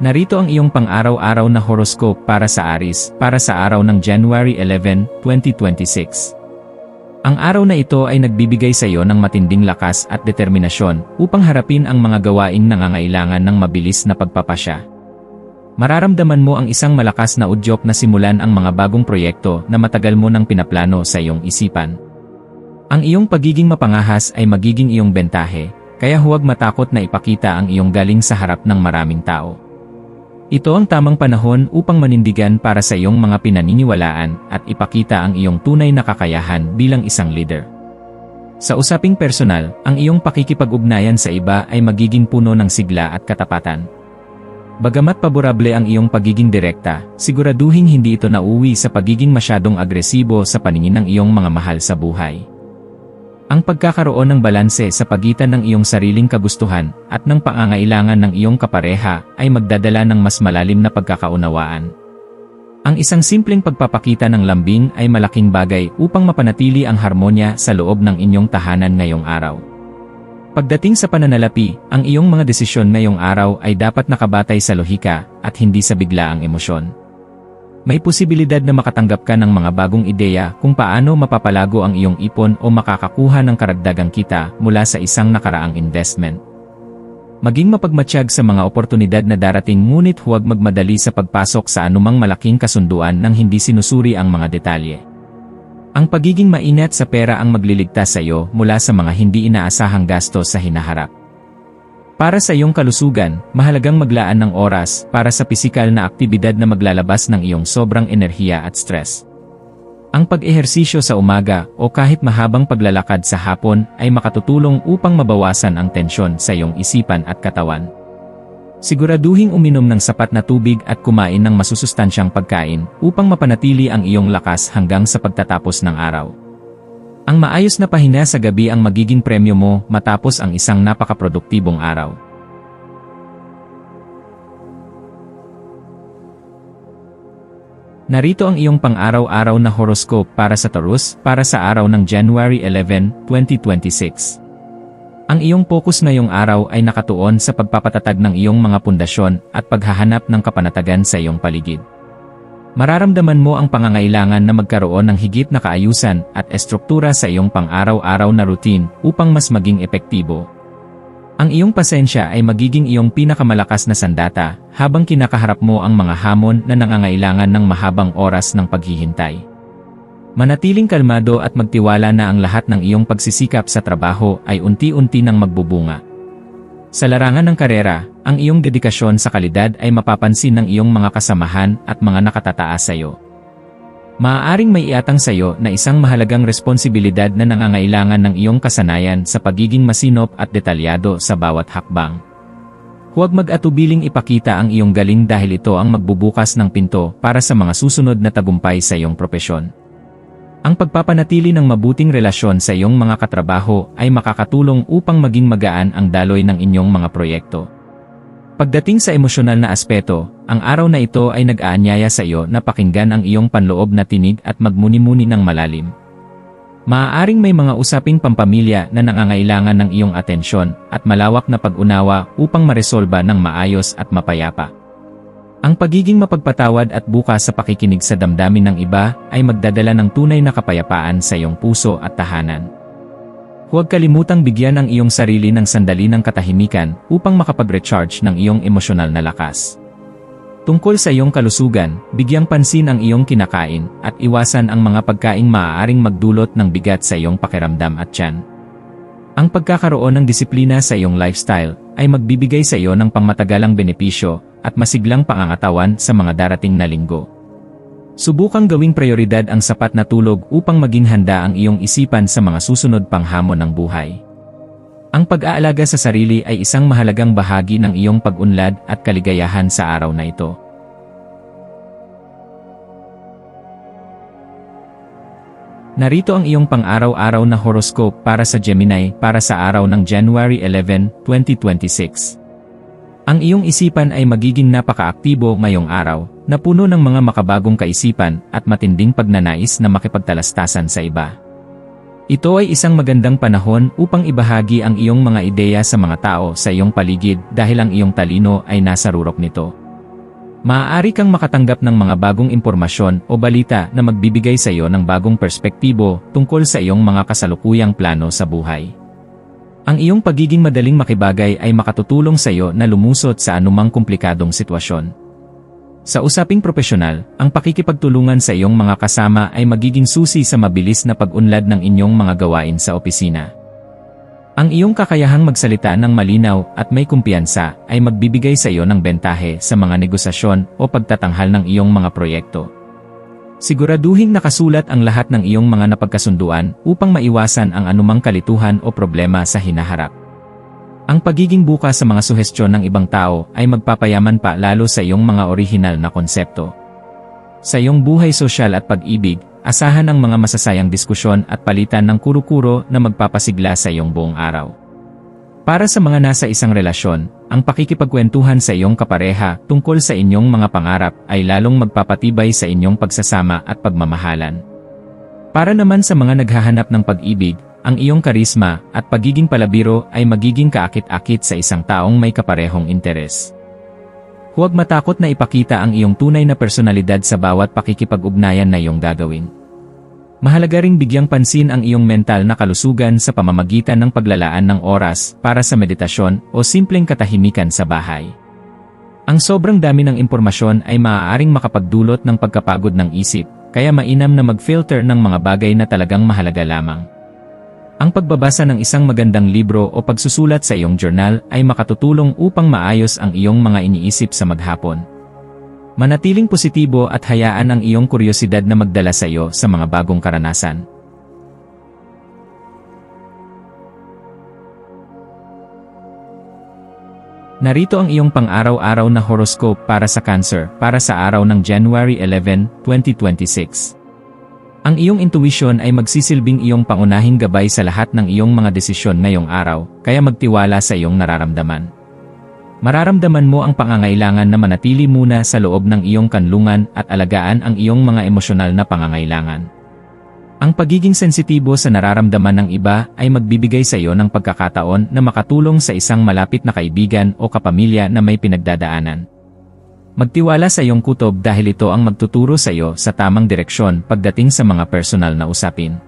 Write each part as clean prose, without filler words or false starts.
Narito ang iyong pang-araw-araw na horoscope para sa Aries, para sa araw ng January 11, 2026. Ang araw na ito ay nagbibigay sa iyo ng matinding lakas at determinasyon upang harapin ang mga gawaing nangangailangan ng mabilis na pagpapasya. Mararamdaman mo ang isang malakas na udyok na simulan ang mga bagong proyekto na matagal mo nang pinaplano sa iyong isipan. Ang iyong pagiging mapangahas ay magiging iyong bentahe, kaya huwag matakot na ipakita ang iyong galing sa harap ng maraming tao. Ito ang tamang panahon upang manindigan para sa iyong mga pinaniniwalaan at ipakita ang iyong tunay na kakayahan bilang isang leader. Sa usaping personal, ang iyong pakikipag-ugnayan sa iba ay magiging puno ng sigla at katapatan. Bagamat paborable ang iyong pagiging direkta, siguraduhin hindi ito nauwi sa pagiging masyadong agresibo sa paningin ng iyong mga mahal sa buhay. Ang pagkakaroon ng balanse sa pagitan ng iyong sariling kagustuhan at ng pangangailangan ng iyong kapareha ay magdadala ng mas malalim na pagkakaunawaan. Ang isang simpleng pagpapakita ng lambing ay malaking bagay upang mapanatili ang harmonya sa loob ng inyong tahanan ngayong araw. Pagdating sa pananalapi, ang iyong mga desisyon ngayong araw ay dapat nakabatay sa lohika at hindi sa biglaang emosyon. May posibilidad na makatanggap ka ng mga bagong ideya kung paano mapapalago ang iyong ipon o makakakuha ng karagdagang kita mula sa isang nakaraang investment. Maging mapagmatsyag sa mga oportunidad na darating ngunit huwag magmadali sa pagpasok sa anumang malaking kasunduan nang hindi sinusuri ang mga detalye. Ang pagiging mainit sa pera ang magliligtas sa iyo mula sa mga hindi inaasahang gastos sa hinaharap. Para sa iyong kalusugan, mahalagang maglaan ng oras para sa pisikal na aktibidad na maglalabas ng iyong sobrang enerhiya at stress. Ang pag-ehersisyo sa umaga o kahit mahabang paglalakad sa hapon ay makatutulong upang mabawasan ang tensyon sa iyong isipan at katawan. Siguraduhing uminom ng sapat na tubig at kumain ng masusustansyang pagkain upang mapanatili ang iyong lakas hanggang sa pagtatapos ng araw. Ang maayos na pahinga sa gabi ang magiging premyo mo matapos ang isang napakaproduktibong araw. Narito ang iyong pang-araw-araw na horoscope para sa Taurus, para sa araw ng January 11, 2026. Ang iyong focus ngayong araw ay nakatuon sa pagpapatatag ng iyong mga pundasyon at paghahanap ng kapanatagan sa iyong paligid. Mararamdaman mo ang pangangailangan na magkaroon ng higit na kaayusan at estruktura sa iyong pang-araw-araw na routine upang mas maging epektibo. Ang iyong pasensya ay magiging iyong pinakamalakas na sandata habang kinakaharap mo ang mga hamon na nangangailangan ng mahabang oras ng paghihintay. Manatiling kalmado at magtiwala na ang lahat ng iyong pagsisikap sa trabaho ay unti-unti nang magbubunga. Sa larangan ng karera, ang iyong dedikasyon sa kalidad ay mapapansin ng iyong mga kasamahan at mga nakatataas sa iyo. Maaaring may iatang sa iyo na isang mahalagang responsibilidad na nangangailangan ng iyong kasanayan sa pagiging masinop at detalyado sa bawat hakbang. Huwag mag-atubiling ipakita ang iyong galing dahil ito ang magbubukas ng pinto para sa mga susunod na tagumpay sa iyong propesyon. Ang pagpapanatili ng mabuting relasyon sa iyong mga katrabaho ay makakatulong upang maging magaan ang daloy ng inyong mga proyekto. Pagdating sa emosyonal na aspeto, ang araw na ito ay nag-aanyaya sa iyo na pakinggan ang iyong panloob na tinig at magmuni-muni ng malalim. Maaaring may mga usaping pampamilya na nangangailangan ng iyong atensyon at malawak na pag-unawa upang maresolba ng maayos at mapayapa. Ang pagiging mapagpatawad at bukas sa pakikinig sa damdamin ng iba ay magdadala ng tunay na kapayapaan sa iyong puso at tahanan. Huwag kalimutang bigyan ang iyong sarili ng sandali ng katahimikan upang makapag-recharge ng iyong emosyonal na lakas. Tungkol sa iyong kalusugan, bigyang pansin ang iyong kinakain at iwasan ang mga pagkaing maaaring magdulot ng bigat sa iyong pakiramdam at tiyan. Ang pagkakaroon ng disiplina sa iyong lifestyle ay magbibigay sa iyo ng pangmatagalang benepisyo at masiglang pangangatawan sa mga darating na linggo. Subukang gawing prioridad ang sapat na tulog upang maging handa ang iyong isipan sa mga susunod pang hamon ng buhay. Ang pag-aalaga sa sarili ay isang mahalagang bahagi ng iyong pag-unlad at kaligayahan sa araw na ito. Narito ang iyong pang-araw-araw na horoscope para sa Gemini para sa araw ng January 11, 2026. Ang iyong isipan ay magiging napaka-aktibo ngayong araw, na puno ng mga makabagong kaisipan at matinding pagnanais na makipagtalastasan sa iba. Ito ay isang magandang panahon upang ibahagi ang iyong mga ideya sa mga tao sa iyong paligid dahil ang iyong talino ay nasa rurok nito. Maaari kang makatanggap ng mga bagong impormasyon o balita na magbibigay sa iyo ng bagong perspektibo tungkol sa iyong mga kasalukuyang plano sa buhay. Ang iyong pagiging madaling makibagay ay makatutulong sa iyo na lumusot sa anumang komplikadong sitwasyon. Sa usaping propesyonal, ang pakikipagtulungan sa iyong mga kasama ay magiging susi sa mabilis na pag-unlad ng inyong mga gawain sa opisina. Ang iyong kakayahang magsalita ng malinaw at may kumpiyansa ay magbibigay sa iyo ng bentahe sa mga negosasyon o pagtatanghal ng iyong mga proyekto. Siguraduhing nakasulat ang lahat ng iyong mga napagkasunduan upang maiwasan ang anumang kalituhan o problema sa hinaharap. Ang pagiging bukas sa mga suhestyon ng ibang tao ay magpapayaman pa lalo sa iyong mga orihinal na konsepto. Sa iyong buhay sosyal at pag-ibig, asahan ang mga masasayang diskusyon at palitan ng kuro-kuro na magpapasigla sa iyong buong araw. Para sa mga nasa isang relasyon, ang pakikipagkwentuhan sa iyong kapareha tungkol sa inyong mga pangarap ay lalong magpapatibay sa inyong pagsasama at pagmamahalan. Para naman sa mga naghahanap ng pag-ibig, ang iyong karisma at pagiging palabiro ay magiging kaakit-akit sa isang taong may kaparehong interes. Huwag matakot na ipakita ang iyong tunay na personalidad sa bawat pakikipag-ugnayan na iyong gagawin. Mahalaga ring bigyang pansin ang iyong mental na kalusugan sa pamamagitan ng paglalaan ng oras para sa meditasyon o simpleng katahimikan sa bahay. Ang sobrang dami ng impormasyon ay maaaring makapagdulot ng pagkapagod ng isip, kaya mainam na mag-filter ng mga bagay na talagang mahalaga lamang. Ang pagbabasa ng isang magandang libro o pagsusulat sa iyong journal ay makatutulong upang maayos ang iyong mga iniisip sa maghapon. Manatiling positibo at hayaan ang iyong kuryosidad na magdala sa iyo sa mga bagong karanasan. Narito ang iyong pang-araw-araw na horoscope para sa Cancer para sa araw ng January 11, 2026. Ang iyong intuition ay magsisilbing iyong pangunahing gabay sa lahat ng iyong mga desisyon ngayong araw, kaya magtiwala sa iyong nararamdaman. Mararamdaman mo ang pangangailangan na manatili muna sa loob ng iyong kanlungan at alagaan ang iyong mga emosyonal na pangangailangan. Ang pagiging sensitibo sa nararamdaman ng iba ay magbibigay sa iyo ng pagkakataon na makatulong sa isang malapit na kaibigan o kapamilya na may pinagdadaanan. Magtiwala sa iyong kutob dahil ito ang magtuturo sa iyo sa tamang direksyon pagdating sa mga personal na usapin.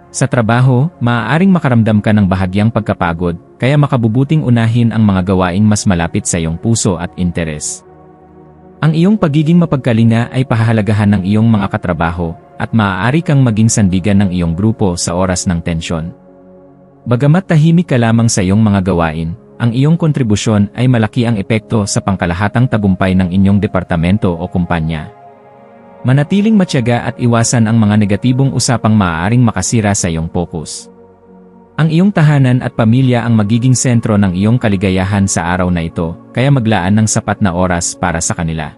Sa trabaho, maaaring makaramdam ka ng bahagyang pagkapagod, kaya makabubuting unahin ang mga gawaing mas malapit sa iyong puso at interes. Ang iyong pagiging mapagkalinga ay pahahalagahan ng iyong mga katrabaho, at maaari kang maging sandigan ng iyong grupo sa oras ng tensyon. Bagamat tahimik ka lamang sa iyong mga gawain, ang iyong kontribusyon ay malaki ang epekto sa pangkalahatang tagumpay ng inyong departamento o kumpanya. Manatiling matyaga at iwasan ang mga negatibong usapang maaaring makasira sa iyong focus. Ang iyong tahanan at pamilya ang magiging sentro ng iyong kaligayahan sa araw na ito, kaya maglaan ng sapat na oras para sa kanila.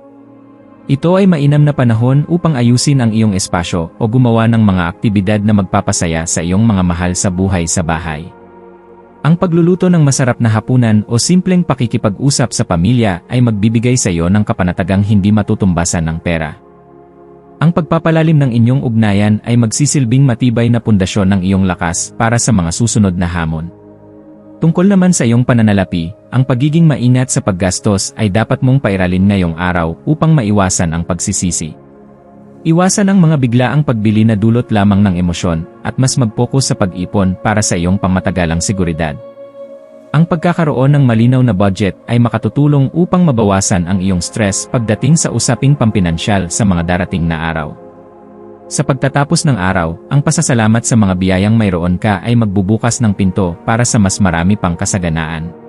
Ito ay mainam na panahon upang ayusin ang iyong espasyo o gumawa ng mga aktibidad na magpapasaya sa iyong mga mahal sa buhay sa bahay. Ang pagluluto ng masarap na hapunan o simpleng pakikipag-usap sa pamilya ay magbibigay sa iyo ng kapanatagang hindi matutumbasan ng pera. Ang pagpapalalim ng inyong ugnayan ay magsisilbing matibay na pundasyon ng iyong lakas para sa mga susunod na hamon. Tungkol naman sa iyong pananalapi, ang pagiging maingat sa paggastos ay dapat mong pairalin ngayong araw upang maiwasan ang pagsisisi. Iwasan ang mga biglaang pagbili na dulot lamang ng emosyon at mas mag-focus sa pag-ipon para sa iyong pangmatagalang seguridad. Ang pagkakaroon ng malinaw na budget ay makatutulong upang mabawasan ang iyong stress pagdating sa usaping pampinansyal sa mga darating na araw. Sa pagtatapos ng araw, ang pasasalamat sa mga biyayang mayroon ka ay magbubukas ng pinto para sa mas marami pang kasaganaan.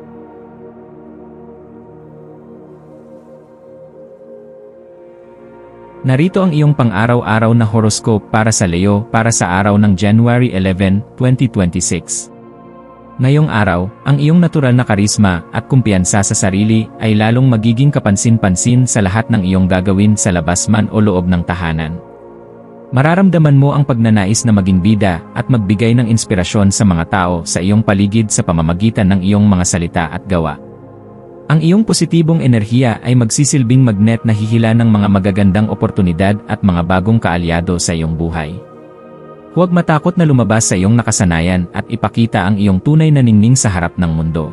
Narito ang iyong pang-araw-araw na horoscope para sa Leo para sa araw ng January 11, 2026. Ngayong araw, ang iyong natural na karisma at kumpiyansa sa sarili ay lalong magiging kapansin-pansin sa lahat ng iyong gagawin sa labas man o loob ng tahanan. Mararamdaman mo ang pagnanais na maging bida at magbigay ng inspirasyon sa mga tao sa iyong paligid sa pamamagitan ng iyong mga salita at gawa. Ang iyong positibong enerhiya ay magsisilbing magnet na hihila ng mga magagandang oportunidad at mga bagong kaalyado sa iyong buhay. Huwag matakot na lumabas sa iyong nakasanayan at ipakita ang iyong tunay na ningning sa harap ng mundo.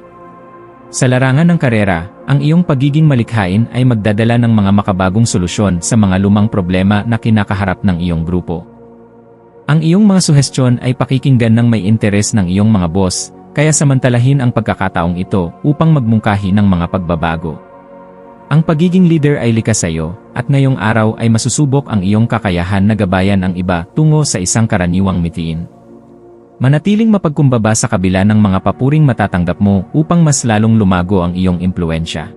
Sa larangan ng karera, ang iyong pagiging malikhain ay magdadala ng mga makabagong solusyon sa mga lumang problema na kinakaharap ng iyong grupo. Ang iyong mga suhestyon ay pakikinggan ng may interes ng iyong mga boss, kaya samantalahin ang pagkakataong ito upang magmungkahi ng mga pagbabago. Ang pagiging leader ay likas sa iyo, at ngayong araw ay masusubok ang iyong kakayahan na gabayan ang iba tungo sa isang karaniwang mitiin. Manatiling mapagkumbaba sa kabila ng mga papuring matatanggap mo upang mas lalong lumago ang iyong impluensya.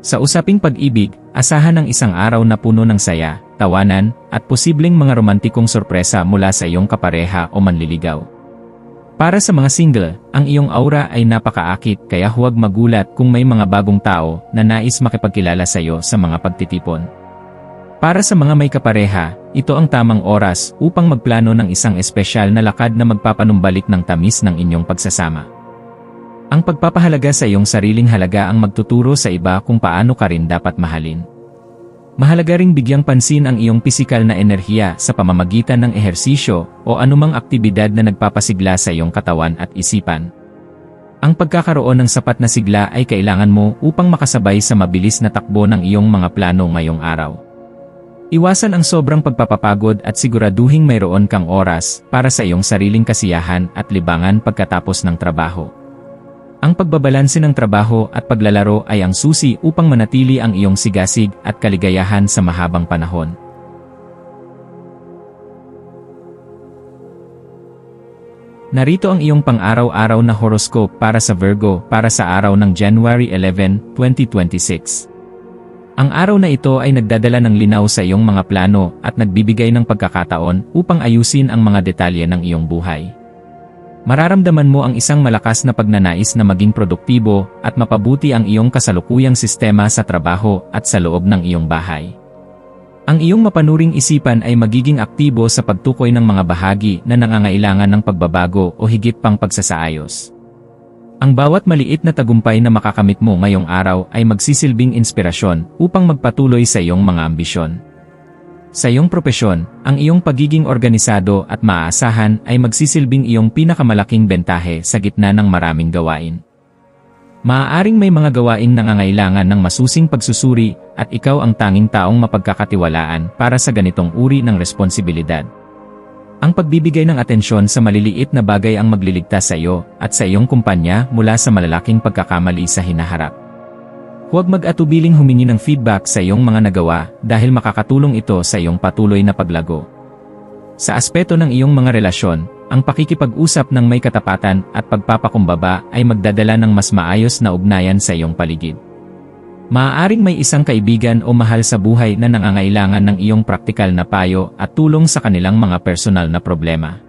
Sa usaping pag-ibig, asahan ang isang araw na puno ng saya, tawanan, at posibleng mga romantikong sorpresa mula sa iyong kapareha o manliligaw. Para sa mga single, ang iyong aura ay napakaakit kaya huwag magulat kung may mga bagong tao na nais makipagkilala sa iyo sa mga pagtitipon. Para sa mga may kapareha, ito ang tamang oras upang magplano ng isang espesyal na lakad na magpapanumbalik ng tamis ng inyong pagsasama. Ang pagpapahalaga sa iyong sariling halaga ang magtuturo sa iba kung paano ka rin dapat mahalin. Mahalaga ring bigyang pansin ang iyong pisikal na enerhiya sa pamamagitan ng ehersisyo o anumang aktibidad na nagpapasigla sa iyong katawan at isipan. Ang pagkakaroon ng sapat na sigla ay kailangan mo upang makasabay sa mabilis na takbo ng iyong mga plano ngayong araw. Iwasan ang sobrang pagpapapagod at siguraduhing mayroon kang oras para sa iyong sariling kasiyahan at libangan pagkatapos ng trabaho. Ang pagbabalanse ng trabaho at paglalaro ay ang susi upang manatili ang iyong sigasig at kaligayahan sa mahabang panahon. Narito ang iyong pang-araw-araw na horoscope para sa Virgo para sa araw ng January 11, 2026. Ang araw na ito ay nagdadala ng linaw sa iyong mga plano at nagbibigay ng pagkakataon upang ayusin ang mga detalye ng iyong buhay. Mararamdaman mo ang isang malakas na pagnanais na maging produktibo at mapabuti ang iyong kasalukuyang sistema sa trabaho at sa loob ng iyong bahay. Ang iyong mapanuring isipan ay magiging aktibo sa pagtukoy ng mga bahagi na nangangailangan ng pagbabago o higit pang pagsasaayos. Ang bawat maliit na tagumpay na makakamit mo ngayong araw ay magsisilbing inspirasyon upang magpatuloy sa iyong mga ambisyon. Sa iyong propesyon, ang iyong pagiging organisado at maaasahan ay magsisilbing iyong pinakamalaking bentahe sa gitna ng maraming gawain. Maaaring may mga gawain na nangangailangan ng masusing pagsusuri at ikaw ang tanging taong mapagkakatiwalaan para sa ganitong uri ng responsibilidad. Ang pagbibigay ng atensyon sa maliliit na bagay ang magliligtas sa iyo at sa iyong kumpanya mula sa malalaking pagkakamali sa hinaharap. Huwag mag-atubiling humingi ng feedback sa iyong mga nagawa dahil makakatulong ito sa iyong patuloy na paglago. Sa aspeto ng iyong mga relasyon, ang pakikipag-usap ng may katapatan at pagpapakumbaba ay magdadala ng mas maayos na ugnayan sa iyong paligid. Maaaring may isang kaibigan o mahal sa buhay na nangangailangan ng iyong praktikal na payo at tulong sa kanilang mga personal na problema.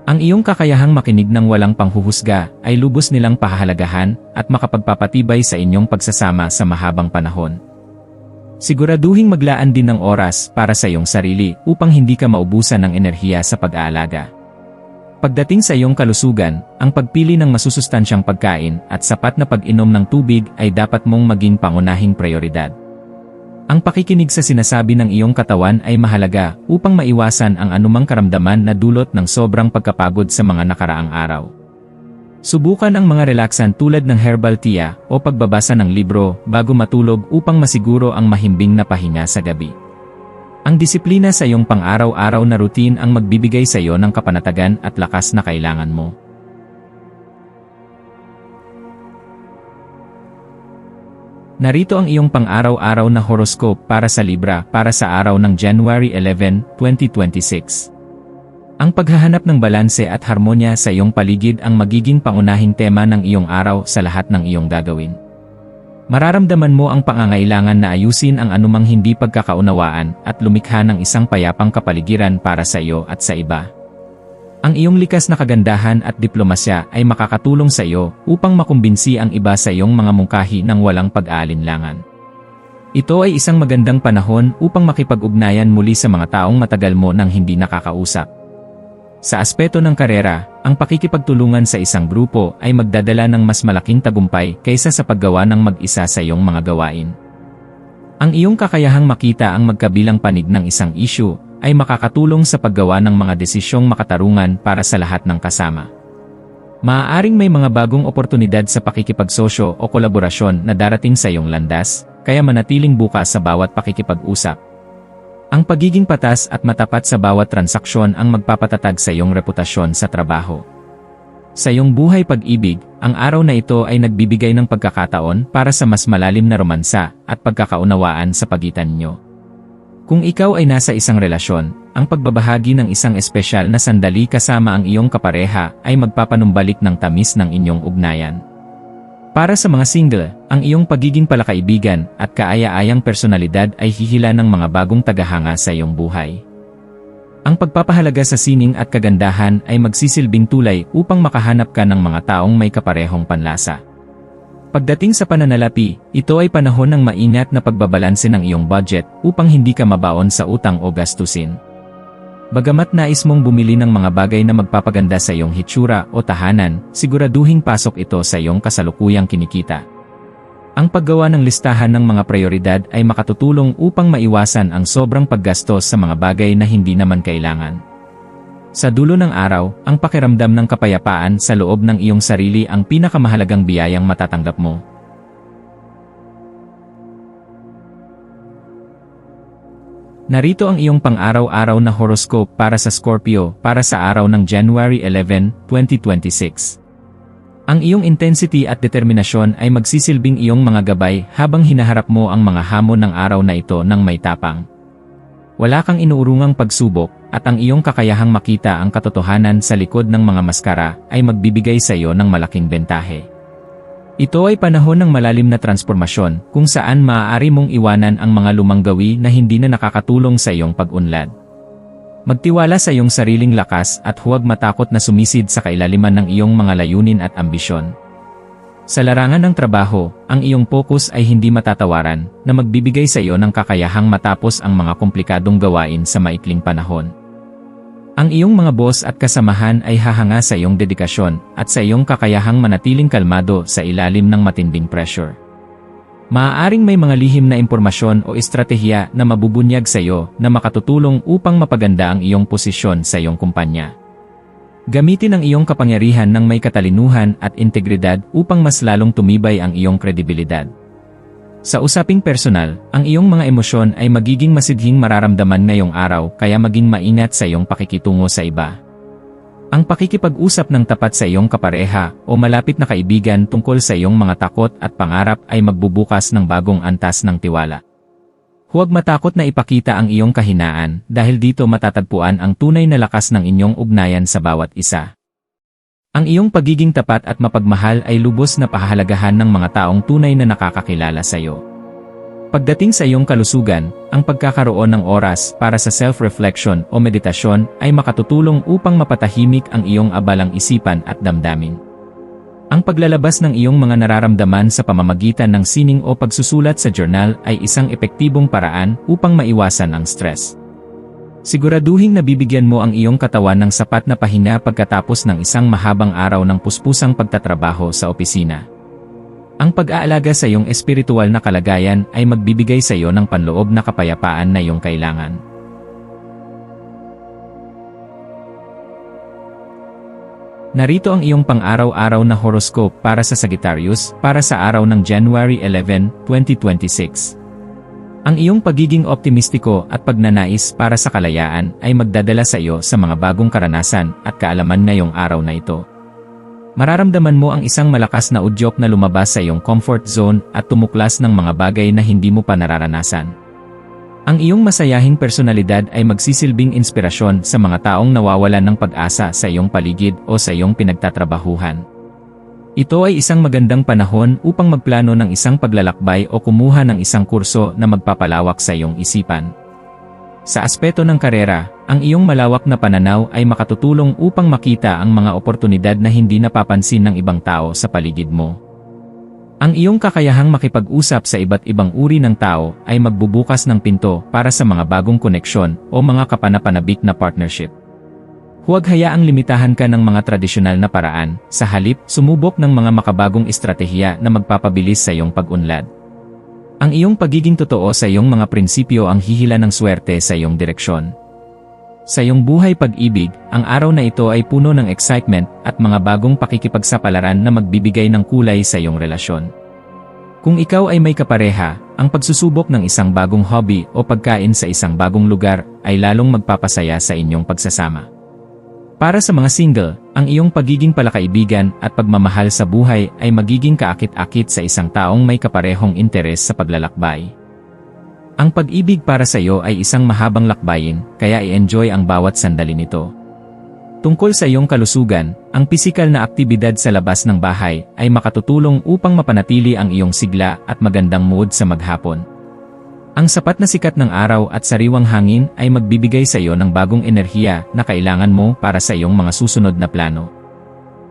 Ang iyong kakayahang makinig ng walang panghuhusga ay lubos nilang pahahalagahan at makapagpapatibay sa inyong pagsasama sa mahabang panahon. Siguraduhing maglaan din ng oras para sa iyong sarili upang hindi ka maubusan ng enerhiya sa pag-aalaga. Pagdating sa iyong kalusugan, ang pagpili ng masusustansyang pagkain at sapat na pag-inom ng tubig ay dapat mong maging pangunahing prioridad. Ang pakikinig sa sinasabi ng iyong katawan ay mahalaga upang maiwasan ang anumang karamdaman na dulot ng sobrang pagkapagod sa mga nakaraang araw. Subukan ang mga relaxant tulad ng herbal tea o pagbabasa ng libro bago matulog upang masiguro ang mahimbing na pahinga sa gabi. Ang disiplina sa iyong pang-araw-araw na routine ang magbibigay sa iyo ng kapanatagan at lakas na kailangan mo. Narito ang iyong pang-araw-araw na horoscope para sa Libra para sa araw ng January 11, 2026. Ang paghahanap ng balanse at harmonya sa iyong paligid ang magiging pangunahing tema ng iyong araw sa lahat ng iyong gagawin. Mararamdaman mo ang pangangailangan na ayusin ang anumang hindi pagkakaunawaan at lumikha ng isang payapang kapaligiran para sa iyo at sa iba. Ang iyong likas na kagandahan at diplomasya ay makakatulong sa iyo upang makumbinsi ang iba sa iyong mga mungkahi ng walang pag-aalinlangan. Ito ay isang magandang panahon upang makipag-ugnayan muli sa mga taong matagal mo nang hindi nakakausap. Sa aspeto ng karera, ang pakikipagtulungan sa isang grupo ay magdadala ng mas malaking tagumpay kaysa sa paggawa ng mag-isa sa iyong mga gawain. Ang iyong kakayahang makita ang magkabilang panig ng isang issue ay makakatulong sa paggawa ng mga desisyong makatarungan para sa lahat ng kasama. Maaaring may mga bagong oportunidad sa pakikipagsosyo o kolaborasyon na darating sa iyong landas, kaya manatiling bukas sa bawat pakikipag-usap. Ang pagiging patas at matapat sa bawat transaksyon ang magpapatatag sa iyong reputasyon sa trabaho. Sa iyong buhay pag-ibig, ang araw na ito ay nagbibigay ng pagkakataon para sa mas malalim na romansa at pagkakaunawaan sa pagitan niyo. Kung ikaw ay nasa isang relasyon, ang pagbabahagi ng isang espesyal na sandali kasama ang iyong kapareha ay magpapanumbalik ng tamis ng inyong ugnayan. Para sa mga single, ang iyong pagiging palakaibigan at kaaya-ayang personalidad ay hihila ng mga bagong tagahanga sa iyong buhay. Ang pagpapahalaga sa sining at kagandahan ay magsisilbing tulay upang makahanap ka ng mga taong may kaparehong panlasa. Pagdating sa pananalapi, ito ay panahon ng maingat na pagbabalanse ng iyong budget upang hindi ka mabaon sa utang o gastusin. Bagamat nais mong bumili ng mga bagay na magpapaganda sa iyong hitsura o tahanan, siguraduhing pasok ito sa iyong kasalukuyang kinikita. Ang paggawa ng listahan ng mga prioridad ay makatutulong upang maiwasan ang sobrang paggastos sa mga bagay na hindi naman kailangan. Sa dulo ng araw, ang pakiramdam ng kapayapaan sa loob ng iyong sarili ang pinakamahalagang biyayang matatanggap mo. Narito ang iyong pang-araw-araw na horoscope para sa Scorpio para sa araw ng January 11, 2026. Ang iyong intensity at determinasyon ay magsisilbing iyong mga gabay habang hinaharap mo ang mga hamon ng araw na ito ng may tapang. Wala kang inuurungang pagsubok, at ang iyong kakayahang makita ang katotohanan sa likod ng mga maskara ay magbibigay sa iyo ng malaking bentahe. Ito ay panahon ng malalim na transformasyon kung saan maaari mong iwanan ang mga lumang gawi na hindi na nakakatulong sa iyong pag-unlad. Magtiwala sa iyong sariling lakas at huwag matakot na sumisid sa kailaliman ng iyong mga layunin at ambisyon. Sa larangan ng trabaho, ang iyong focus ay hindi matatawaran na magbibigay sa iyo ng kakayahang matapos ang mga komplikadong gawain sa maikling panahon. Ang iyong mga boss at kasamahan ay hahanga sa iyong dedikasyon at sa iyong kakayahang manatiling kalmado sa ilalim ng matinding pressure. Maaaring may mga lihim na impormasyon o estratehiya na mabubunyag sa iyo na makatutulong upang mapaganda ang iyong posisyon sa iyong kumpanya. Gamitin ang iyong kapangyarihan ng may katalinuhan at integridad upang mas lalong tumibay ang iyong kredibilidad. Sa usaping personal, ang iyong mga emosyon ay magiging masidhing mararamdaman ngayong araw kaya maging maingat sa iyong pakikitungo sa iba. Ang pakikipag-usap ng tapat sa iyong kapareha o malapit na kaibigan tungkol sa iyong mga takot at pangarap ay magbubukas ng bagong antas ng tiwala. Huwag matakot na ipakita ang iyong kahinaan dahil dito matatagpuan ang tunay na lakas ng inyong ugnayan sa bawat isa. Ang iyong pagiging tapat at mapagmahal ay lubos na pahahalagahan ng mga taong tunay na nakakakilala sa iyo. Pagdating sa iyong kalusugan, ang pagkakaroon ng oras para sa self-reflection o meditasyon ay makatutulong upang mapatahimik ang iyong abalang isipan at damdamin. Ang paglalabas ng iyong mga nararamdaman sa pamamagitan ng sining o pagsusulat sa journal ay isang epektibong paraan upang maiwasan ang stress. Siguraduhing nabibigyan mo ang iyong katawan ng sapat na pahinga pagkatapos ng isang mahabang araw ng puspusang pagtatrabaho sa opisina. Ang pag-aalaga sa iyong espiritual na kalagayan ay magbibigay sa iyo ng panloob na kapayapaan na iyong kailangan. Narito ang iyong pang-araw-araw na horoscope para sa Sagittarius para sa araw ng January 11, 2026. Ang iyong pagiging optimistiko at pagnanais para sa kalayaan ay magdadala sa iyo sa mga bagong karanasan at kaalaman ngayong araw na ito. Mararamdaman mo ang isang malakas na udyok na lumabas sa iyong comfort zone at tumuklas ng mga bagay na hindi mo pa nararanasan. Ang iyong masayahing personalidad ay magsisilbing inspirasyon sa mga taong nawawalan ng pag-asa sa iyong paligid o sa iyong pinagtatrabahuhan. Ito ay isang magandang panahon upang magplano ng isang paglalakbay o kumuha ng isang kurso na magpapalawak sa iyong isipan. Sa aspeto ng karera, ang iyong malawak na pananaw ay makatutulong upang makita ang mga oportunidad na hindi napapansin ng ibang tao sa paligid mo. Ang iyong kakayahang makipag-usap sa iba't ibang uri ng tao ay magbubukas ng pinto para sa mga bagong koneksyon o mga kapanapanabik na partnership. Huwag hayaang limitahan ka ng mga tradisyonal na paraan, sa halip, sumubok ng mga makabagong estratehiya na magpapabilis sa iyong pag-unlad. Ang iyong pagiging totoo sa iyong mga prinsipyo ang hihila ng swerte sa iyong direksyon. Sa iyong buhay pag-ibig, ang araw na ito ay puno ng excitement at mga bagong pakikipagsapalaran na magbibigay ng kulay sa iyong relasyon. Kung ikaw ay may kapareha, ang pagsusubok ng isang bagong hobby o pagkain sa isang bagong lugar ay lalong magpapasaya sa inyong pagsasama. Para sa mga single, ang iyong pagiging palakaibigan at pagmamahal sa buhay ay magiging kaakit-akit sa isang taong may kaparehong interes sa paglalakbay. Ang pag-ibig para sa iyo ay isang mahabang lakbayin, kaya i-enjoy ang bawat sandali nito. Tungkol sa iyong kalusugan, ang pisikal na aktibidad sa labas ng bahay ay makatutulong upang mapanatili ang iyong sigla at magandang mood sa maghapon. Ang sapat na sikat ng araw at sariwang hangin ay magbibigay sa iyo ng bagong enerhiya na kailangan mo para sa iyong mga susunod na plano.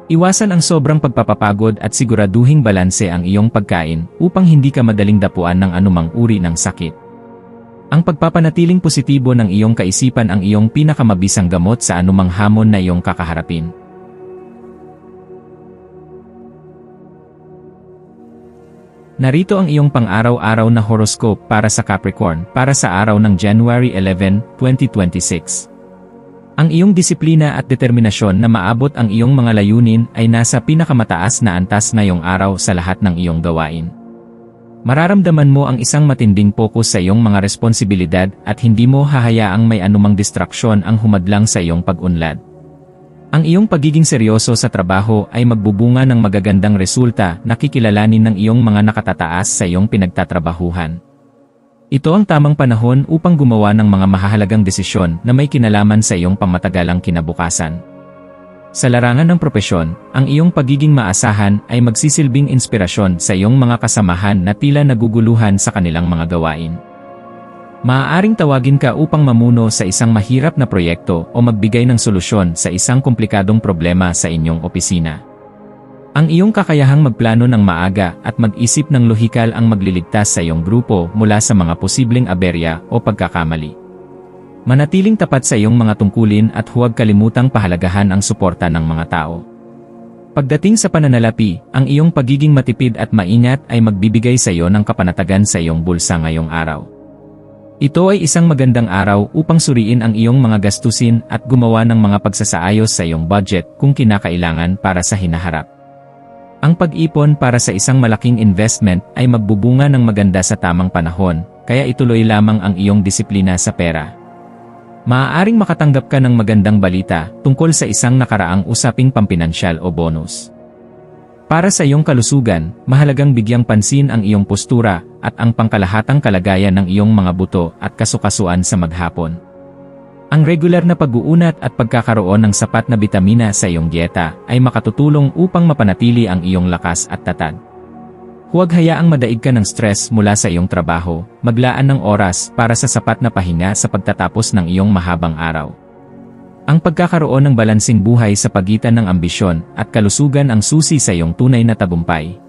Iwasan ang sobrang pagpapapagod at siguraduhing balanse ang iyong pagkain upang hindi ka madaling dapuan ng anumang uri ng sakit. Ang pagpapanatiling positibo ng iyong kaisipan ang iyong pinakamabisang gamot sa anumang hamon na iyong kakaharapin. Narito ang iyong pang-araw-araw na horoscope para sa Capricorn para sa araw ng January 11, 2026. Ang iyong disiplina at determinasyon na maabot ang iyong mga layunin ay nasa pinakamataas na antas ngayong araw sa lahat ng iyong gawain. Mararamdaman mo ang isang matinding pokus sa iyong mga responsibilidad at hindi mo hahayaang may anumang distraksyon ang humadlang sa iyong pag-unlad. Ang iyong pagiging seryoso sa trabaho ay magbubunga ng magagandang resulta na kikilalanin ng iyong mga nakatataas sa iyong pinagtatrabahuhan. Ito ang tamang panahon upang gumawa ng mga mahahalagang desisyon na may kinalaman sa iyong pangmatagalang kinabukasan. Sa larangan ng propesyon, ang iyong pagiging maasahan ay magsisilbing inspirasyon sa iyong mga kasamahan na tila naguguluhan sa kanilang mga gawain. Maaaring tawagin ka upang mamuno sa isang mahirap na proyekto o magbigay ng solusyon sa isang komplikadong problema sa inyong opisina. Ang iyong kakayahang magplano ng maaga at mag-isip ng lohikal ang magliligtas sa iyong grupo mula sa mga posibleng aberya o pagkakamali. Manatiling tapat sa iyong mga tungkulin at huwag kalimutang pahalagahan ang suporta ng mga tao. Pagdating sa pananalapi, ang iyong pagiging matipid at maingat ay magbibigay sa iyo ng kapanatagan sa iyong bulsa ngayong araw. Ito ay isang magandang araw upang suriin ang iyong mga gastusin at gumawa ng mga pagsasaayos sa iyong budget kung kinakailangan para sa hinaharap. Ang pag-ipon para sa isang malaking investment ay magbubunga ng maganda sa tamang panahon, kaya ituloy lamang ang iyong disiplina sa pera. Maaaring makatanggap ka ng magandang balita tungkol sa isang nakaraang usaping pampinansyal o bonus. Para sa iyong kalusugan, mahalagang bigyang pansin ang iyong postura at ang pangkalahatang kalagayan ng iyong mga buto at kasukasuan sa maghapon. Ang regular na pag-uunat at pagkakaroon ng sapat na bitamina sa iyong dieta ay makatutulong upang mapanatili ang iyong lakas at tatag. Huwag hayaang madaig ka ng stress mula sa iyong trabaho, maglaan ng oras para sa sapat na pahinga sa pagtatapos ng iyong mahabang araw. Ang pagkakaroon ng balansing buhay sa pagitan ng ambisyon at kalusugan ang susi sa iyong tunay na tagumpay.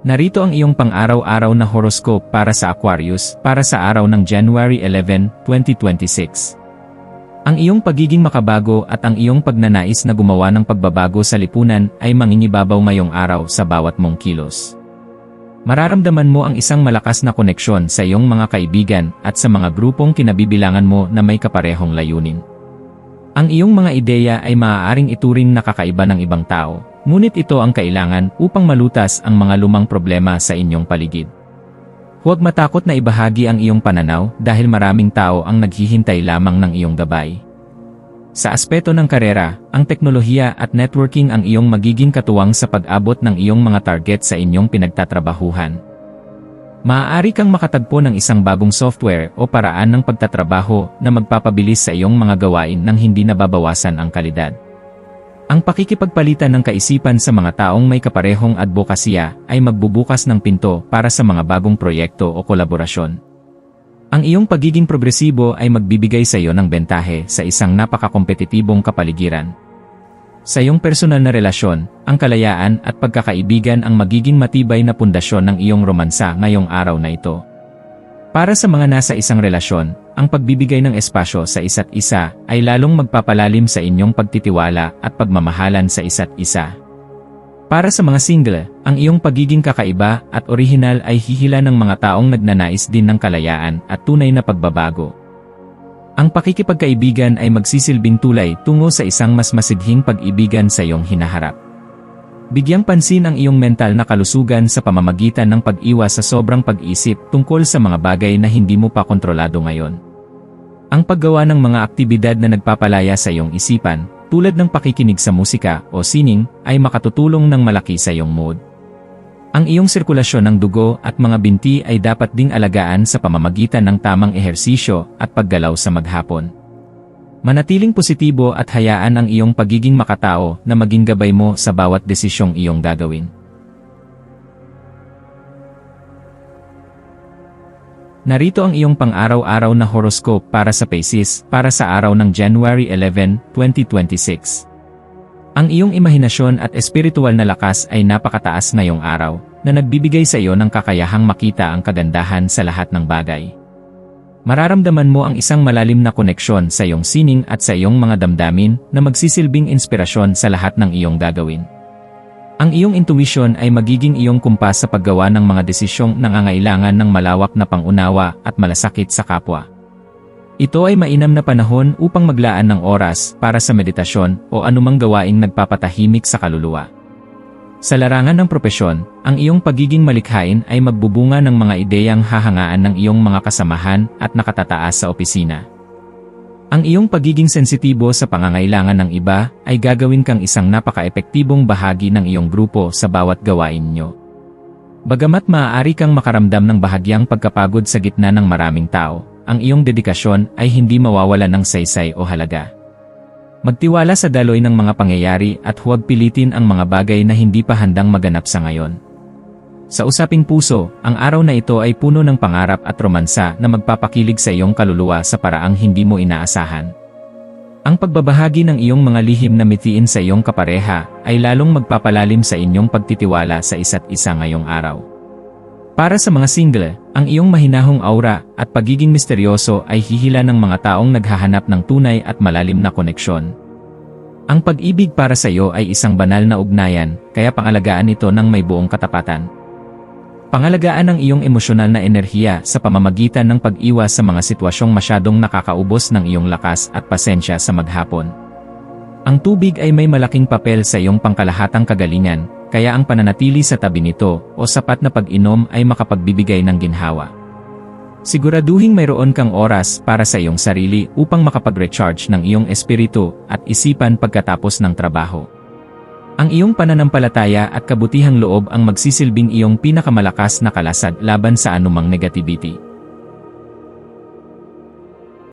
Narito ang iyong pang-araw-araw na horoscope para sa Aquarius para sa araw ng January 11, 2026. Ang iyong pagiging makabago at ang iyong pagnanais na gumawa ng pagbabago sa lipunan ay mangingibabaw ngayong araw sa bawat mong kilos. Mararamdaman mo ang isang malakas na koneksyon sa iyong mga kaibigan at sa mga grupong kinabibilangan mo na may kaparehong layunin. Ang iyong mga ideya ay maaaring ituring na kakaiba ng ibang tao, ngunit ito ang kailangan upang malutas ang mga lumang problema sa inyong paligid. Huwag matakot na ibahagi ang iyong pananaw dahil maraming tao ang naghihintay lamang ng iyong gabay. Sa aspeto ng karera, ang teknolohiya at networking ang iyong magiging katuwang sa pag-abot ng iyong mga target sa inyong pinagtatrabahuhan. Maaari kang makatagpo ng isang bagong software o paraan ng pagtatrabaho na magpapabilis sa iyong mga gawain nang hindi nababawasan ang kalidad. Ang pakikipagpalitan ng kaisipan sa mga taong may kaparehong advokasya ay magbubukas ng pinto para sa mga bagong proyekto o kolaborasyon. Ang iyong pagiging progresibo ay magbibigay sa iyo ng bentahe sa isang napakakompetitibong kapaligiran. Sa iyong personal na relasyon, ang kalayaan at pagkakaibigan ang magiging matibay na pundasyon ng iyong romansa ngayong araw na ito. Para sa mga nasa isang relasyon, ang pagbibigay ng espasyo sa isa't isa ay lalong magpapalalim sa inyong pagtitiwala at pagmamahalan sa isa't isa. Para sa mga single, ang iyong pagiging kakaiba at orihinal ay hihila ng mga taong nagnanais din ng kalayaan at tunay na pagbabago. Ang pakikipagkaibigan ay magsisilbing tulay tungo sa isang mas masidhing pag-ibigan sa iyong hinaharap. Bigyang pansin ang iyong mental na kalusugan sa pamamagitan ng pag-iwas sa sobrang pag-isip tungkol sa mga bagay na hindi mo pa kontrolado ngayon. Ang paggawa ng mga aktibidad na nagpapalaya sa iyong isipan, tulad ng pakikinig sa musika o sining, ay makatutulong ng malaki sa iyong mood. Ang iyong sirkulasyon ng dugo at mga binti ay dapat ding alagaan sa pamamagitan ng tamang ehersisyo at paggalaw sa maghapon. Manatiling positibo at hayaan ang iyong pagiging makatao na maging gabay mo sa bawat desisyong iyong gagawin. Narito ang iyong pang-araw-araw na horoscope para sa Pisces para sa araw ng January 11, 2026. Ang iyong imahinasyon at espiritual na lakas ay napakataas ngayong araw, na nagbibigay sa iyo ng kakayahang makita ang kagandahan sa lahat ng bagay. Mararamdaman mo ang isang malalim na koneksyon sa iyong sining at sa iyong mga damdamin na magsisilbing inspirasyon sa lahat ng iyong gagawin. Ang iyong intuition ay magiging iyong kumpas sa paggawa ng mga desisyong nangangailangan ng malawak na pangunawa at malasakit sa kapwa. Ito ay mainam na panahon upang maglaan ng oras para sa meditasyon o anumang gawaing nagpapatahimik sa kaluluwa. Sa larangan ng propesyon, ang iyong pagiging malikhain ay magbubunga ng mga ideyang hahangaan ng iyong mga kasamahan at nakatataas sa opisina. Ang iyong pagiging sensitibo sa pangangailangan ng iba ay gagawin kang isang napaka-epektibong bahagi ng iyong grupo sa bawat gawain nyo. Bagamat maaari kang makaramdam ng bahagyang pagkapagod sa gitna ng maraming tao, ang iyong dedikasyon ay hindi mawawalan ng saysay o halaga. Magtiwala sa daloy ng mga pangyayari at huwag pilitin ang mga bagay na hindi pa handang maganap sa ngayon. Sa usaping puso, ang araw na ito ay puno ng pangarap at romansa na magpapakilig sa iyong kaluluwa sa paraang hindi mo inaasahan. Ang pagbabahagi ng iyong mga lihim na mitiin sa iyong kapareha ay lalong magpapalalim sa inyong pagtitiwala sa isa't isa ngayong araw. Para sa mga single, ang iyong mahinahong aura at pagiging misteryoso ay hihila ng mga taong naghahanap ng tunay at malalim na koneksyon. Ang pag-ibig para sa iyo ay isang banal na ugnayan, kaya pangalagaan ito ng may buong katapatan. Pangalagaan ang iyong emosyonal na enerhiya sa pamamagitan ng pag-iwas sa mga sitwasyong masyadong nakakaubos ng iyong lakas at pasensya sa maghapon. Ang tubig ay may malaking papel sa iyong pangkalahatang kagalingan, kaya ang pananatili sa tabi nito o sapat na pag-inom ay makapagbibigay ng ginhawa. Siguraduhing mayroon kang oras para sa iyong sarili upang makapag-recharge ng iyong espiritu at isipan pagkatapos ng trabaho. Ang iyong pananampalataya at kabutihang loob ang magsisilbing iyong pinakamalakas na kalasag laban sa anumang negativity.